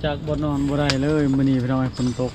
จากบ่นอนบ่ได้เลยมื้อนี้พี่น้องฝนตก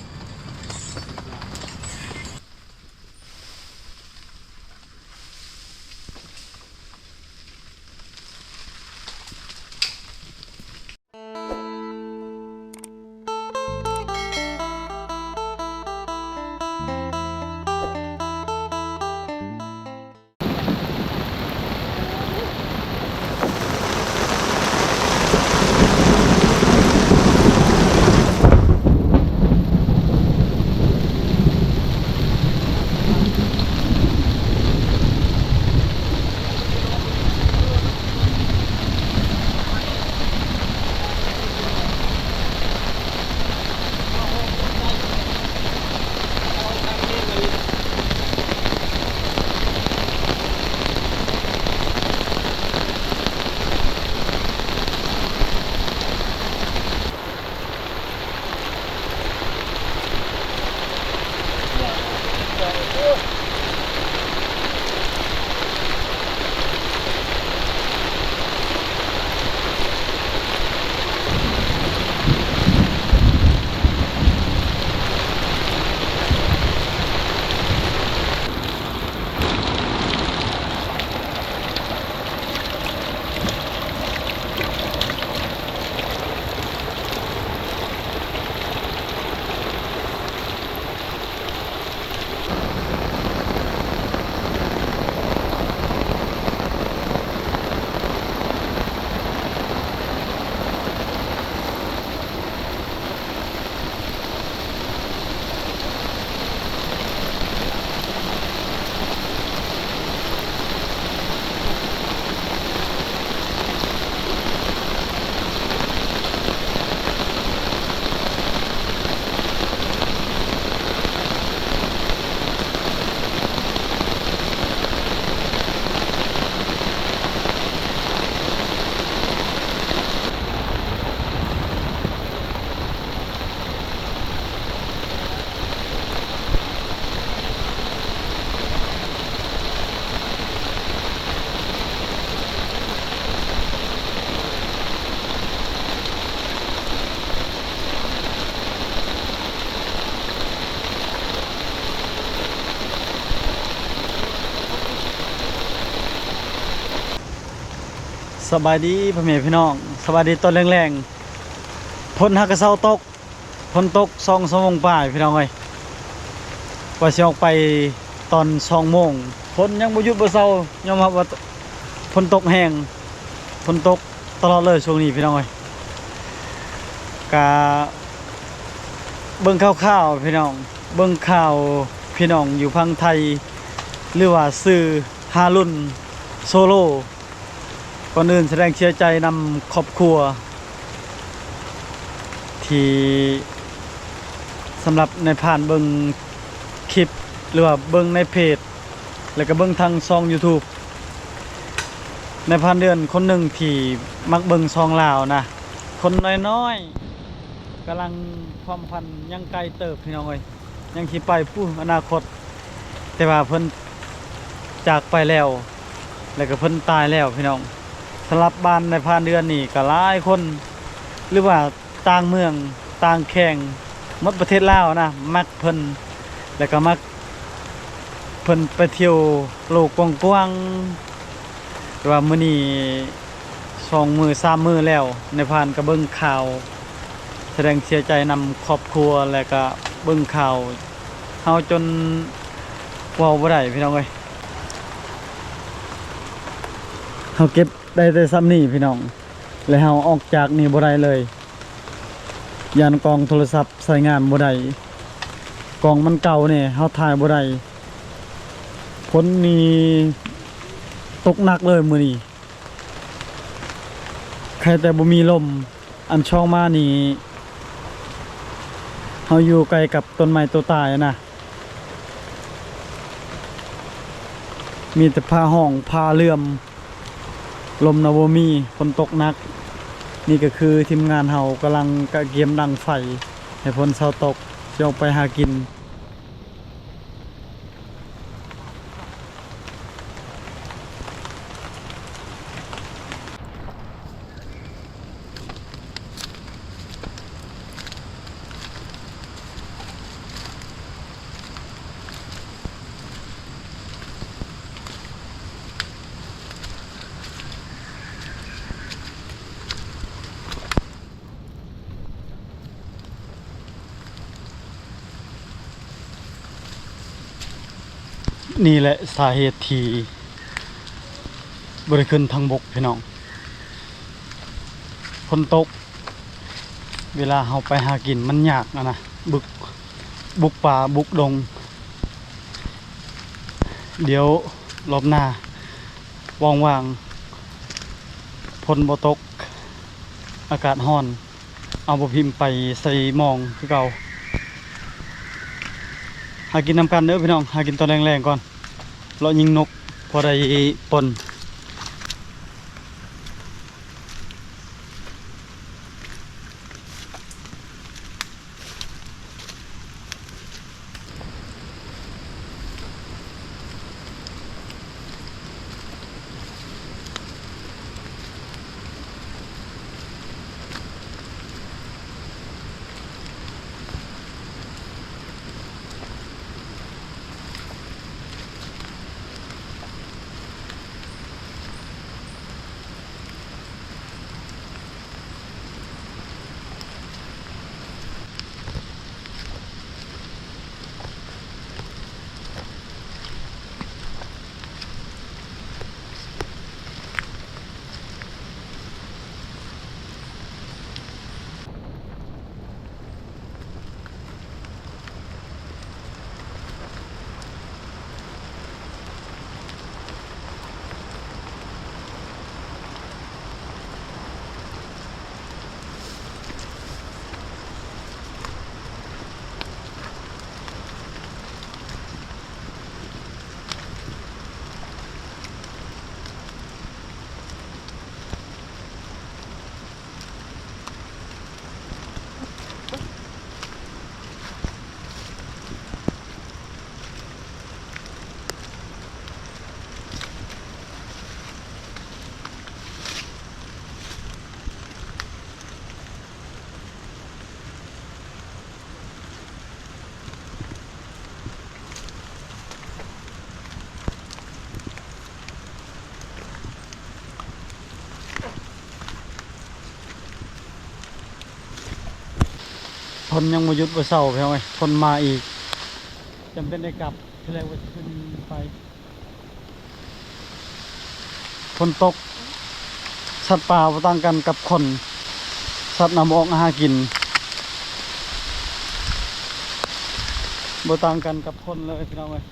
สบายดีพ่อแม่พี่น้องสบายดีตอนแรงๆฝนฮักกะเซาตกฝนตก2 ชั่วโมงปลายพี่น้องเอ้ยว่าสิออกไปตอน2 โมงฝนยังบ่หยุดบ่เซายอมรับว่าฝนตกแรงฝนตกตลอดเลยช่วงนี้พี่น้องเอ้ยกะเบิ่งข่าวๆพี่น้องเบิ่งข่าวพี่น้องอยู่พังไทยหรือว่าซื้อฮารุ่นโซโลก่อนอื่นแสดงเสียใจนำครอบครัวที่สำหรับในผ่านเบิ่งคลิปหรือว่าเบิ่งในเพจแล้วก็เบิ่งทางช่อง YouTube ในผ่านเดือนคนหนึ่งที่มักเบิ่งช่องลาวนะคนน้อยๆกำลังความพันยังไกลเติบพี่น้องเอ้ยยังสิไปผู้อนาคตแต่ว่าเพิ่นจากไปแล้วก็เพิ่นตายแล้วพี่น้องสำหรับบ้านในผ่านเดือนนี่ก็หลายคนหรือว่าต่างเมืองต่างแข่งหมดประเทศลาวนะมักเพิ่นแล้วก็มักเพิ่นไปเที่ยวโลกกว้างๆแต่ว่ามื้อนี้2 มื้อ 3 มื้อแล้วในผ่านก็เบิ่งข่าวแสดงเสียใจนำครอบครัวแล้วก็เบิ่งข่าวเฮาจนเว้าบ่ได้พี่น้องเอ้ยเฮาเก็บได้แต่ซ้ำนี่พี่น้องแล้วเฮาออกจากนี่บ่ได้เลยยานกองโทรศัพท์ใช้งานบ่ได้กองมันเก่านี่เฮาถ่ายบ่ได้ฝนนี่ตกหนักเลยมื้อนี้ใครแต่บ่มีลมอันช่องมานี่เฮาอยู่ไกลกับต้นไม้ต้นตายนะมีแต่ผ้าห้องผ้าเลื่อมลมนะบ่มีฝนตกหนักนี่ก็คือทีมงานเฮากำลังกะเกียมดังไฟให้ฝนเซาตกสิออกไปหากิน ส นี่แหละสาเหตุที่บ่ได้ขึ้นทางบกพี่น้องฝนตกเวลาเฮาไปหากินมันยากนะบุกป่าบุกดงเดี๋ยวรอบหน้าว่างๆฝนบ่ตกอากาศร้อนเอาบ่พิมพ์ไปใส่หมองคือเก่าหากินนำกันเด้อพี่น้องหากินตอนแรงๆก่อนเลาะยิงนกพอได้ปนทนยังบ่หยุดบ่เศร้าพี่น้องเอ้ยทนมาอีกจำเป็นได้กลับทีแรกว่าขึ้นไปฝนตกสัตว์ป่าบ่ต่างกันกับคนสัตว์นำออกหากินบ่ต่างกันกับคนเลยพี่น้องเอ้ย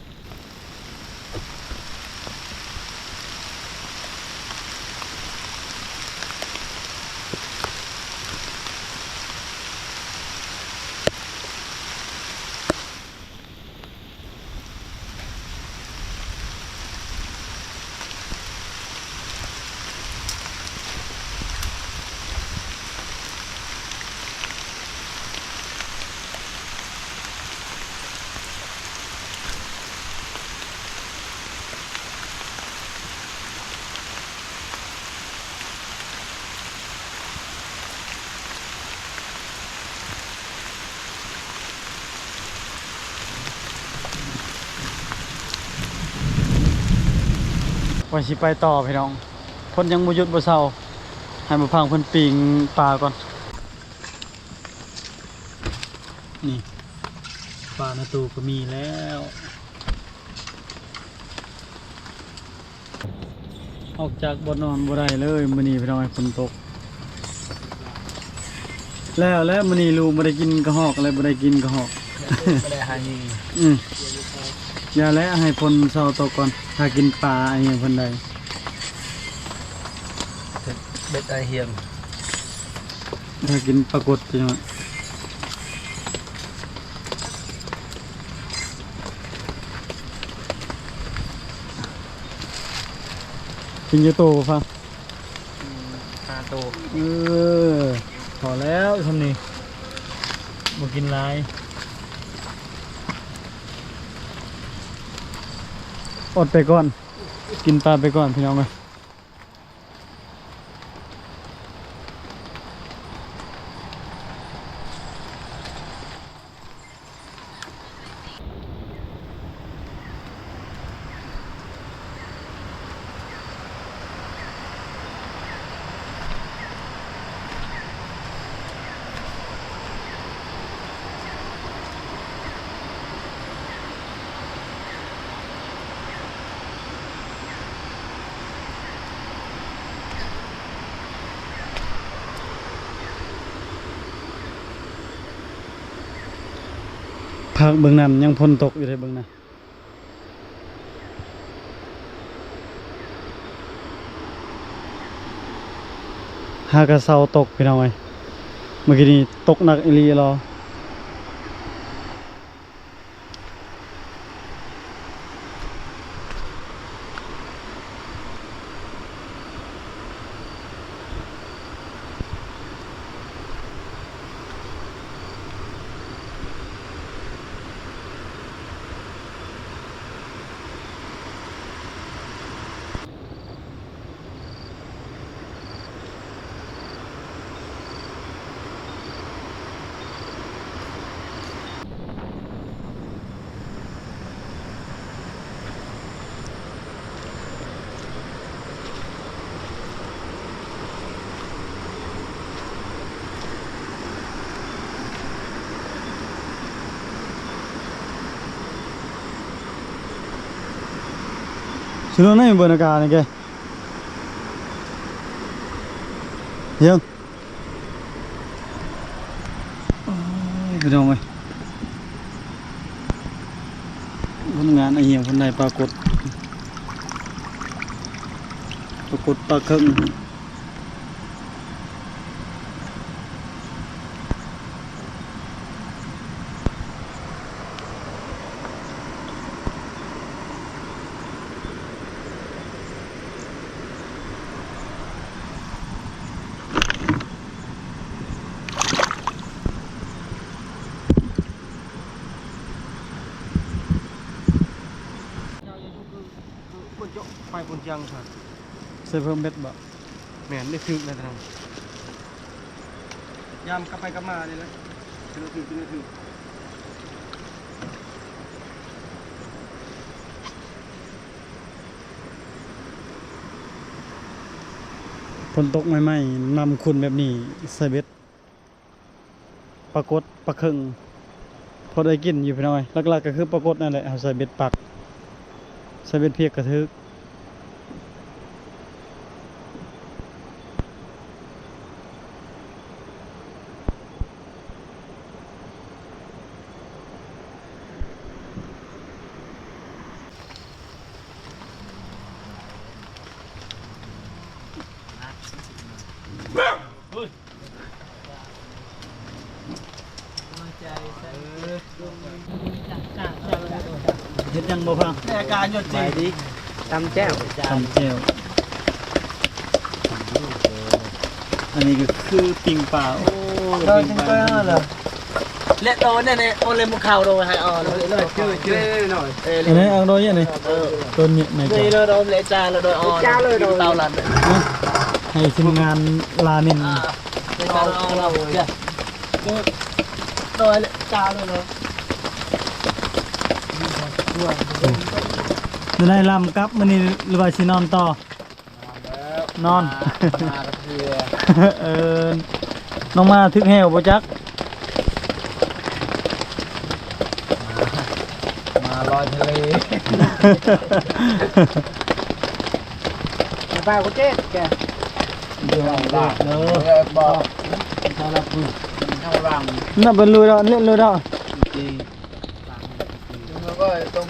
ว่าสิไปต่อพี่น้องคนยังบ่หยุดบ่เศร้าให้มาพังเพิ่นปิงปลาก่อนนี่ปลาในตู้ก็มีแล้วออกจากบ่นอนบ่ได้เลยมื้อนี้พี่น้องฝนตกแล้วมื้อนี้ลูกบ่ได้กินกระหอกอะไรบ่ได้กินกระหอกบ่ได้หายิงอย่าแล้วให้ฝนเศร้าตกก่อนถ้ากินปลาอันนี้เพิ่นได้เบ็ดไอเฮียงถ้ากินปลากดพี่น้องกินเยอะโตฟัง5โตพอแล้วทำนี่บ่กินหลายอดไปก่อนกินปลาไปก่อนพี่น้องเอ้ย ภาคเบื้องนั้นยังพ้นตกอยู่เลยเบื้องนั้นหากระเซาตกพี่น้องเอ้ยเมื่อกี้นี้ตกหนักอีหลีรอสุดนั้นบรรยากาศนี่แกยังพี่น้องเอ้ยผลงานไอเหี้ยคนใดปรากฏปลาเคิงไปบนยังค่ะ ใส่เพิ่มเบ็ดบ่ แม่นได้ถึงแล้วทางยามกลับไปกลับมาเลยนะถึง ฝนตกใหม่ๆนำคุณแบบนี้ใส่เบ็ดปรากฏปลาเคิงพอได้กินอยู่พี่น้อยหลักๆก็คือปรากฏนั่นแหละเอาใส่เบ็ดปักใส่เบ็ดเพียกกระทึกเฮ็ดยังบ่พัง ในอาการหยดจีดิตำแจ้ว ทำแจ่วอันนี้ก็คือปิ้งปลาโอ้ เราจริงก็เหรอเละโตเนี่ยโอเลมุข่าวโดนให้ออนเลยชื่อหน่อยอันนี้อังโดยเนี่ยนี่ต้นเนี่ยใน นี่เราโดนเละจาเราโดนออนเตาลัน ให้ทีมงานลานิน เละจาเราออนเราเนี่ยโดนเละจาเลยเนาะ จะได้ลำกับมื้อนี้หรือว่าสินอนต่อ นอน น้องมาทึกแหวบ่จัก มาลอยทะเลป้าก็เจ๊แก เดี๋ยวเด้อ บอกถ้าเราพูดถ้าเรา น่าเป็นลุยดอกเล่นลุยดอก จริงแล้วก็ต้อง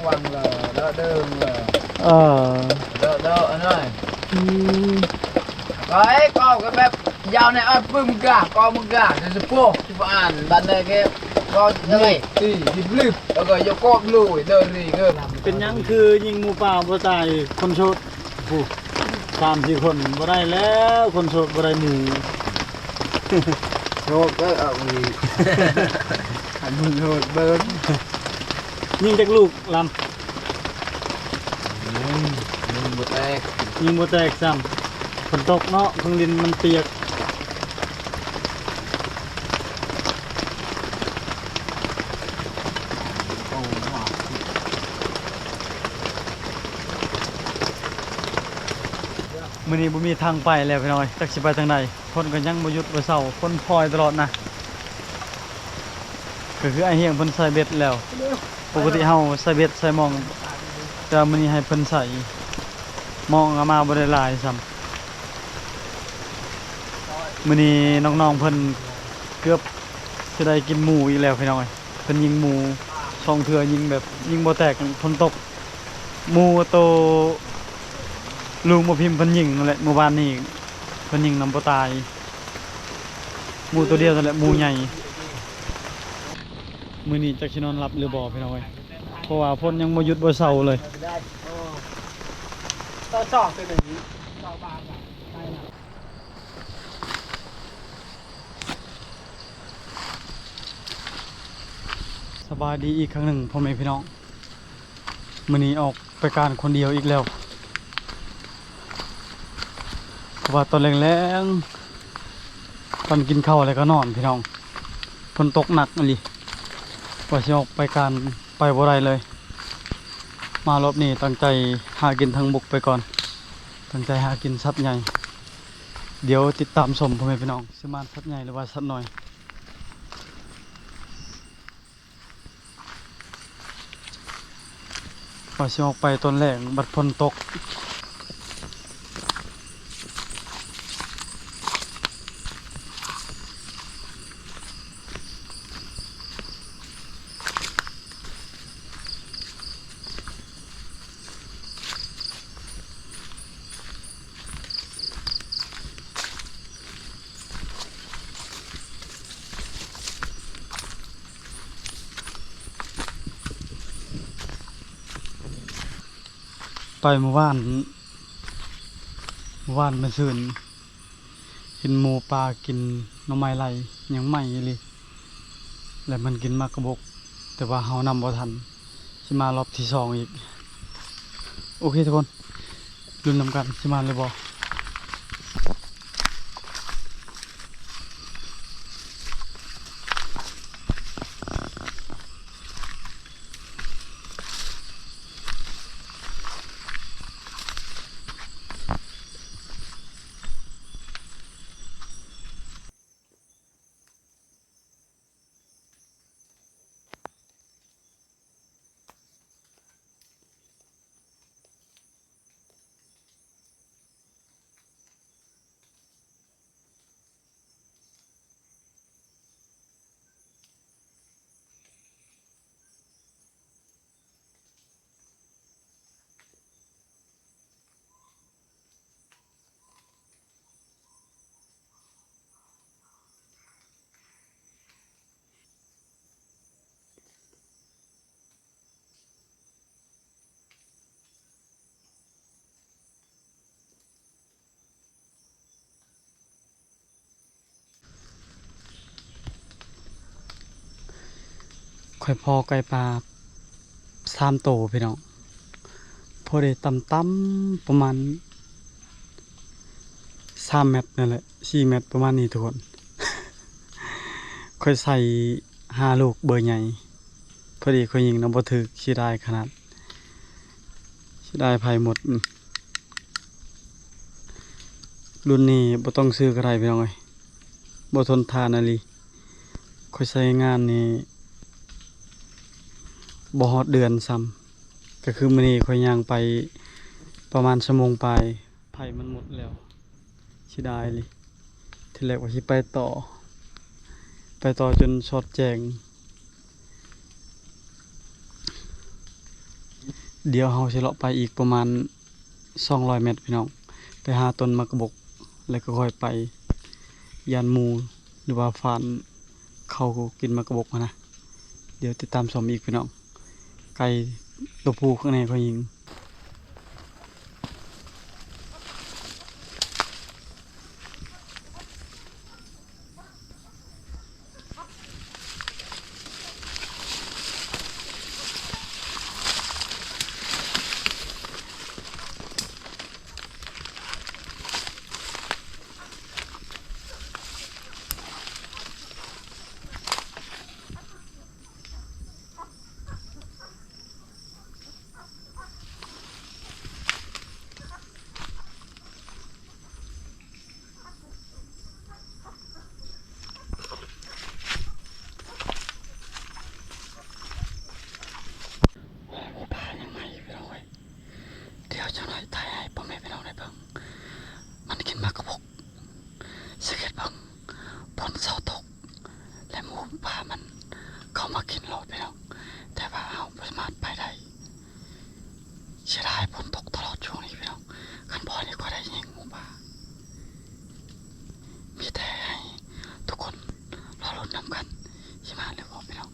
วางเลยแล้วเดิมเลย เออ เด้ออันนั้นก็แบบยาวในอ้อยปึ้มกะก็มึงกะจะพวกที่อ่านบันไดแกก็ยังไงตีดิบลึกแล้วก็ยกกบลุยเดินรีเกิน เป็นหยังคือยิงหมูป่าบ่ตายคนโสดผู้3-4คนบ่ได้แล้วคนโสดบ่ได้หมู่ โชคก็เอาอีหันมึงโหดเบิร์น ยิงจากลูกลำ มึงบ่แตก ยิงบ่แตกซ้ำฝนตกเนาะพื้นดินมันเปียกมื้อนี้บ่มีทางไปแล้วพี่น้อยจักสิไปทางใดคนก็ยังบ่หยุดบ่เซาคนพลอยตลอดนะก็คือไอ้เฮียงเพิ่นใส่เบ็ดแล้ว ปกติเฮาใส่เบ็ดใส่หมองแต่มื้อนี้ให้เพิ่นใส่หมองเอามาบ่ได้หลายซ้ำมื้อนี้น้องๆเพิ่นเกือบสิได้กินหมูอีกแล้วพี่น้องเอ้ย เป็นยิงหมูช่องเถื่อยิงแบบยิงบ่แตกฝนตกหมูโตลุงบ่พิมพ์เพิ่นยิงนั่นแหละเมื่อวานนี้เพิ่นยิงนำบ่ตายหมูตัวเดียวนั่นแหละหมูใหญ่มื้อนี้จักสินอนหลับหรือบ่พี่น้องเอ้ยเพราะว่าฝนยังบ่หยุดบ่เซาเลยต่อจอกเป็นแบบนี้ต่อบางอ่ะได้นะสบายดีอีกครั้งหนึ่งพ่อแม่พี่น้องมื้อนี้ออกไปการคนเดียวอีกแล้วเพราะว่าตอนแรงๆตอนกินข้าวอะไรก็นอนพี่น้องฝนตกหนักอีหลีว่าสิออกไปการไปบ่ได้เลยมารอบนี้ตั้งใจหากินทางบกไปก่อนตั้งใจหากินสัตว์ใหญ่เดี๋ยวติดตามชมพ่อแม่พี่น้องสิมาสัตว์ใหญ่หรือว่าสัตว์น้อยว่าสิออกไปตอนแรกบัดฝนตกไปเมื่อวานมื้อซื่นกินหมูปลากินหน่อไม้ไล่ยังใหม่อีหลีแล้วมันกินมากระบกแต่ว่าเฮานำบ่ทันสิมารอบที่สองอีกโอเคทุกคนลุ้นนำกันสิมาเลยบ่ค่อยพอไก่ปลา3โตพี่น้องพอได้ต่ำๆประมาณ3เมตรนั่นแหละ4เมตรประมาณนี้ทุกคน ค่อยใส่5ลูกเบอร์ใหญ่พอดีค่อยยิงน้ำบ่ถึกสิได้ขนาดสิได้ภัยหมดรุ่นนี้บ่ต้องซื้อก็ได้พี่น้องเอ้ยบ่ทนทานอะลีค่อยใช้งานนี่บ่ฮอดเดือนซ้ำก็คือมื้อนี้ค่อยย่างไปประมาณชั่วโมงปลายไผมันหมดแล้วสิได้เลยทีแรกว่าสิไปต่อจนชอดแจงเดี๋ยวเฮาสิเลาะไปอีกประมาณ200เมตรพี่น้องไปหาต้นมะกะบกแล้วก็ค่อยไปยานหมูหรือว่าฟานเขากินมะกะบกนะเดี๋ยวติดตามชมอีกพี่น้องไก่ตัวผู้ข้างในเขายิงปลายังไงพี่น้องเดี๋ยวจะหน่อยถ่ายให้พ่อแม่พี่น้องได้เบิ่งมันกินมะกะบกสังเกตเบิ่งฝนเศร้าตกและหมูป่ามัน เขามากินรถพี่น้องแต่ว่าเอาบ่สามารถไปได้เสียดายฝนตกตลอดช่วงนี้พี่น้องคันบ่นี่ก็ได้ยิงหมู่ป่ามีแต่ให้ทุกคนรอรถนำกันสิมาเลยบ่พี่น้อง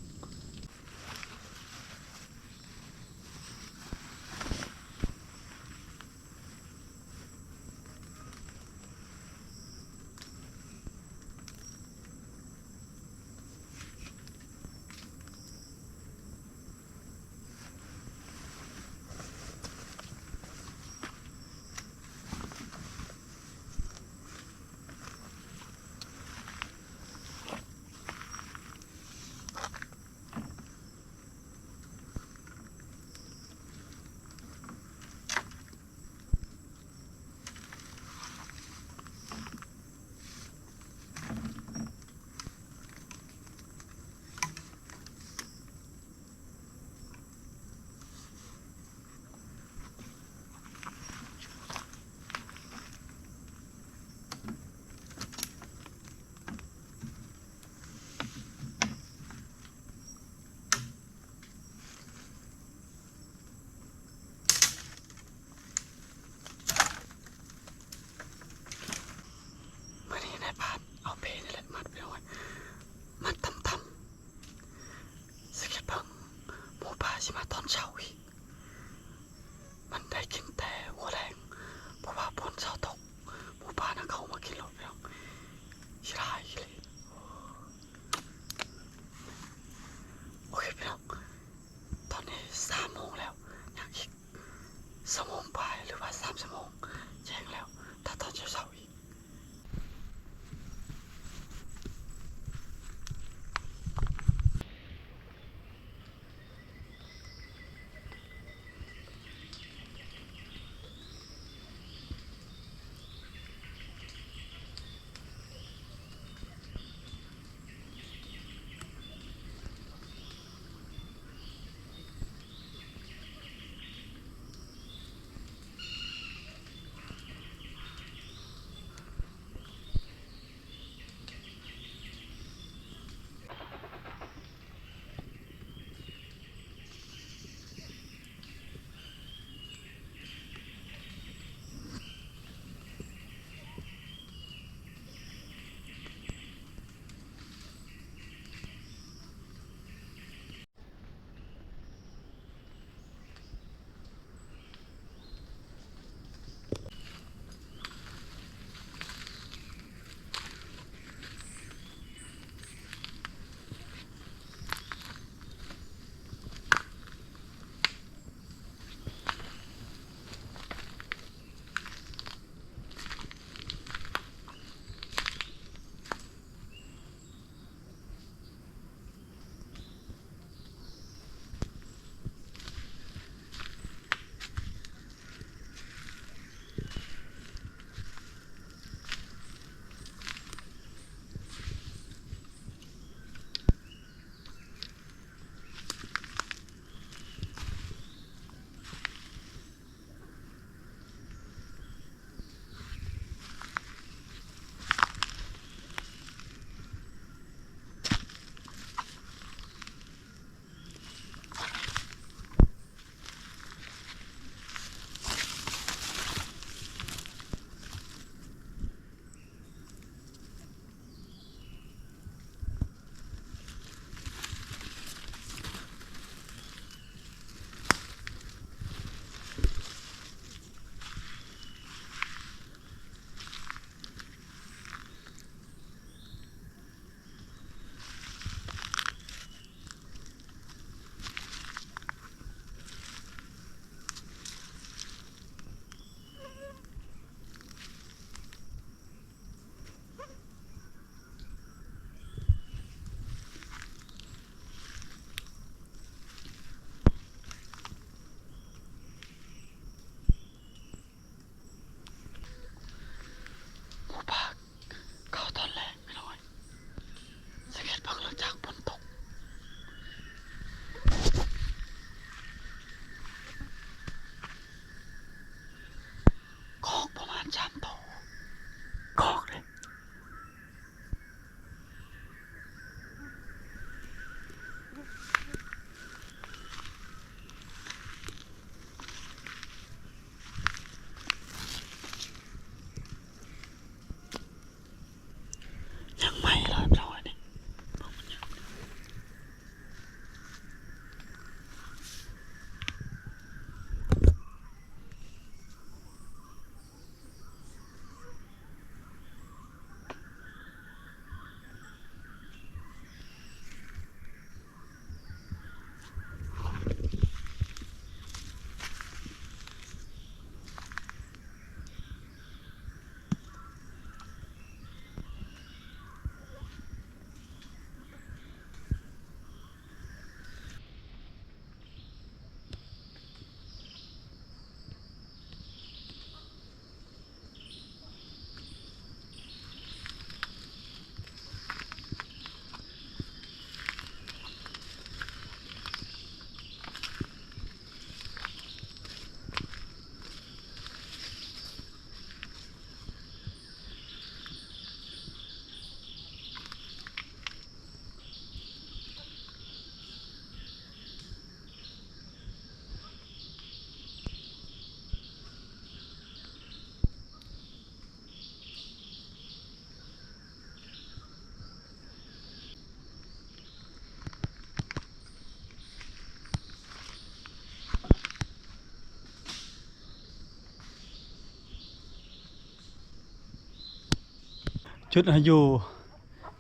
จุดให้อยู่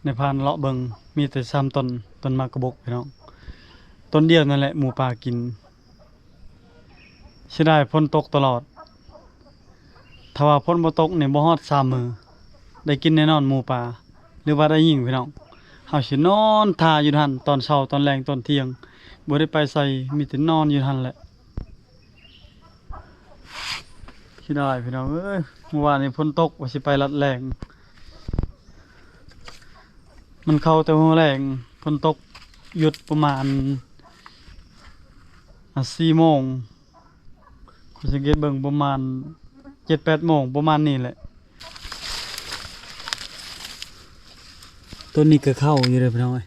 ในพานเลาะเบิงมีแต่3ต้นมากกระบกพี่น้องต้นเดียวนั่นแหละหมูป่ากินเสียดายฝนตกตลอดถ้าว่าฝนบ่ตกเนี่ยบ่ฮอด3มื้อได้กินแน่นอนหมูป่าหรือว่าได้ยิงพี่น้องเฮาสินอนท่าอยู่หั่นตอนเช้าตอนแลงตอนเที่ยงบ่ได้ไปไสมีแต่นอนอยู่หั่นแหละเสียดายพี่น้องเอ้ยเมื่อวานนี้ฝนตกว่าสิไปลัดแลงมันเข้าแต่หัวแรงฝนตกหยุดประมาณ4โมงคุณสังเกตเบิ่งประมาณ 7-8 โมงประมาณนี้แหละต้นนี้ก็เข้าอยู่เลยพี่น้องเอ้ย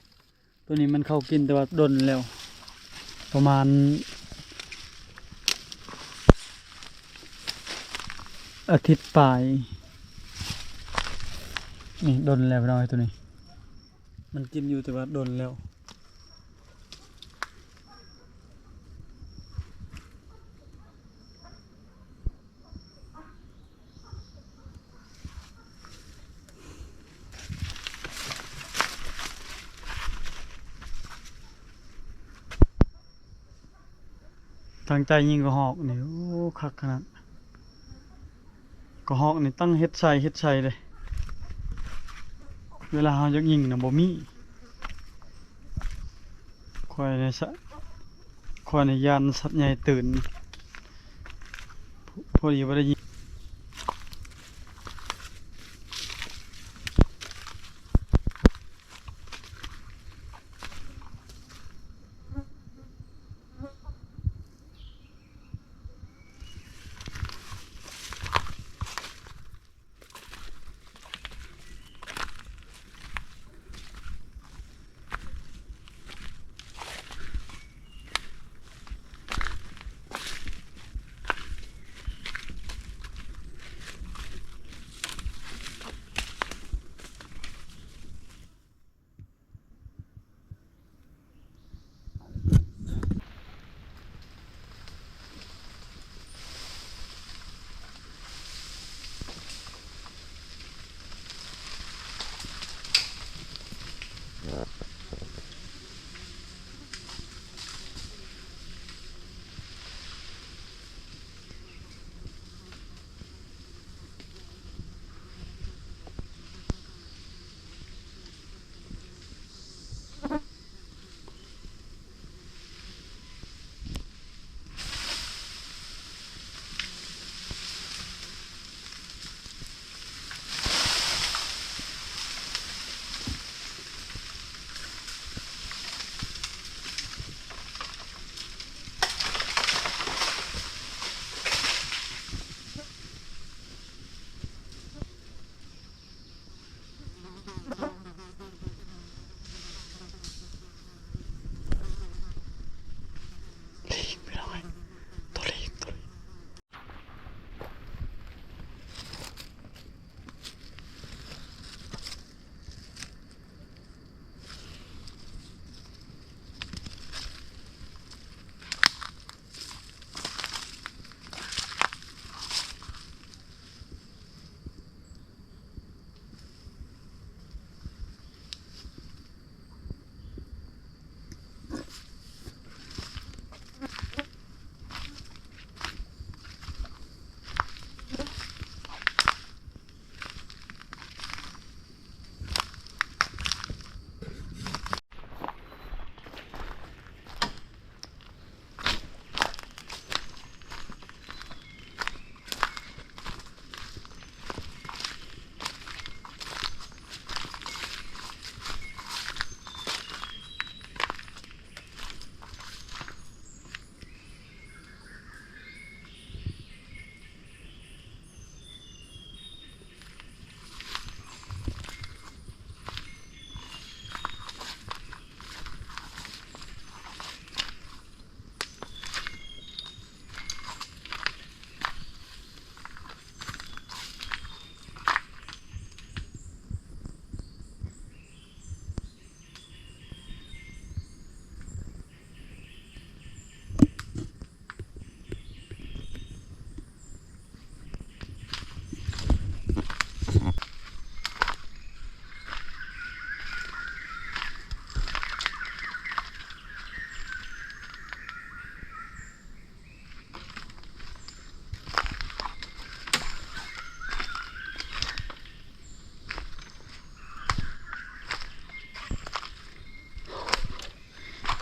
ต้นนี้มันเข้ากินแต่ว่าดนแล้วประมาณอาทิตย์ปลายนี่ดนแล้วพี่น้องเอ้ยตัวนี้มันกินอยู่แต่ว่าดนแล้วทางใจยิงกระหอกนี่โอ้คักขนาดกระหอกนี่ตั้งเฮ็ดใส่เลยเวลาเราจะยิงน่ะบ่มีคอยในยานสัตว์ใหญ่ตื่นพอดีบ่ได้ยิง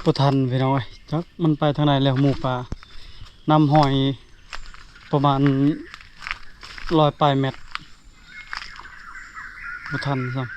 บ่ทันพี่น้องเอ้ยจักมันไปทางไหนแล้วหมูป่านำหอยประมาณ100ปลายเมตรบ่ทันซ้ำ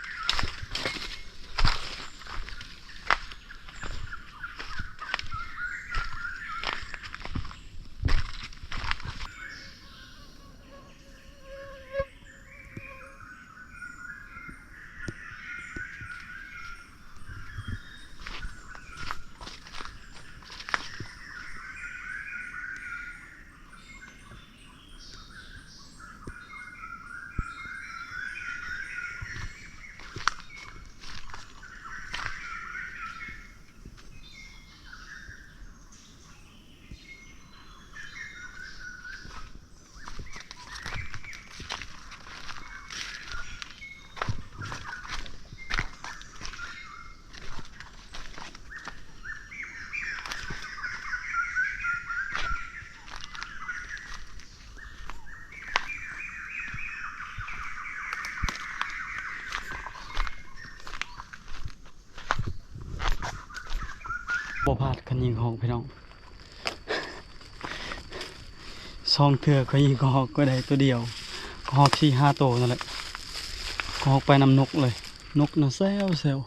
บ่พลาดกันยิงหอกพี่น้องซองเถื่อก็ยิงหอกก็ได้ตัวเดียวหอกที่5ตัวนั่นแหละหอกไปนำนกเลยนกน่ะแซว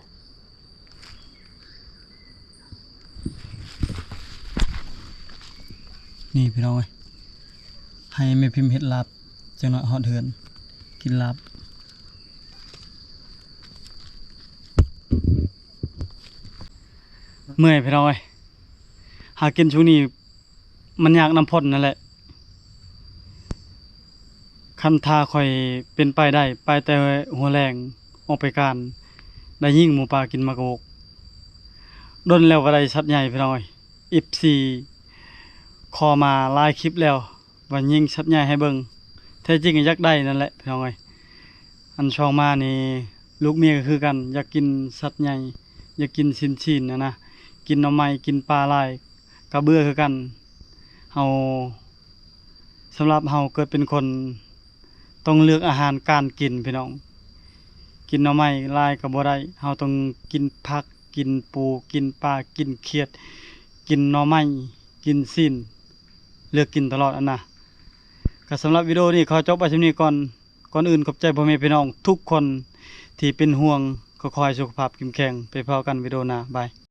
นี่พี่น้องเอ้ยให้แม่พิมพ์เฮ็ดลาบจังหน่อยฮอดเฮือนกินลาบเมื่อยพี่น้องเอ้ยหากินช่วงนี้มันยากน้ำพ่นนั่นแหละคันทาค่อยเป็นไปได้ไปแต่หัวแรงออกไปการได้ยิ่งหมูป่ากินมากระกดนแล้วก็ได้ชัดใหญ่พี่น้องเอ้ย14คอมาหลายคลิปแล้วว่ายิ่งชัดใหญ่ให้เบิ่งแท้จริงก็อยากได้นั่นแหละพี่น้องเอ้ยอันช่องมานี่ลูกเมียก็คือกันอยากกินสัตว์ใหญ่อยากกินชิ้นๆนะกินหน่อไม้กินปลาลายกระเบื้อคือกันเฮาสำหรับเฮาเกิดเป็นคนต้องเลือกอาหารการกินพี่น้องกินหน่อไม้ลายก็บ่ได้เฮาต้องกินผักกินปูกินปลากินเขียดกินหน่อไม้กินสิ้นเลือกกินตลอดอันน่ะก็สำหรับวิดีโอนี้ขอจบไว้เท่านี้ก่อนอื่นขอบใจพ่อแม่พี่น้องทุกคนที่เป็นห่วงขอให้สุขภาพเข้มแข็งไปพบกันวิดีโอหน้าบาย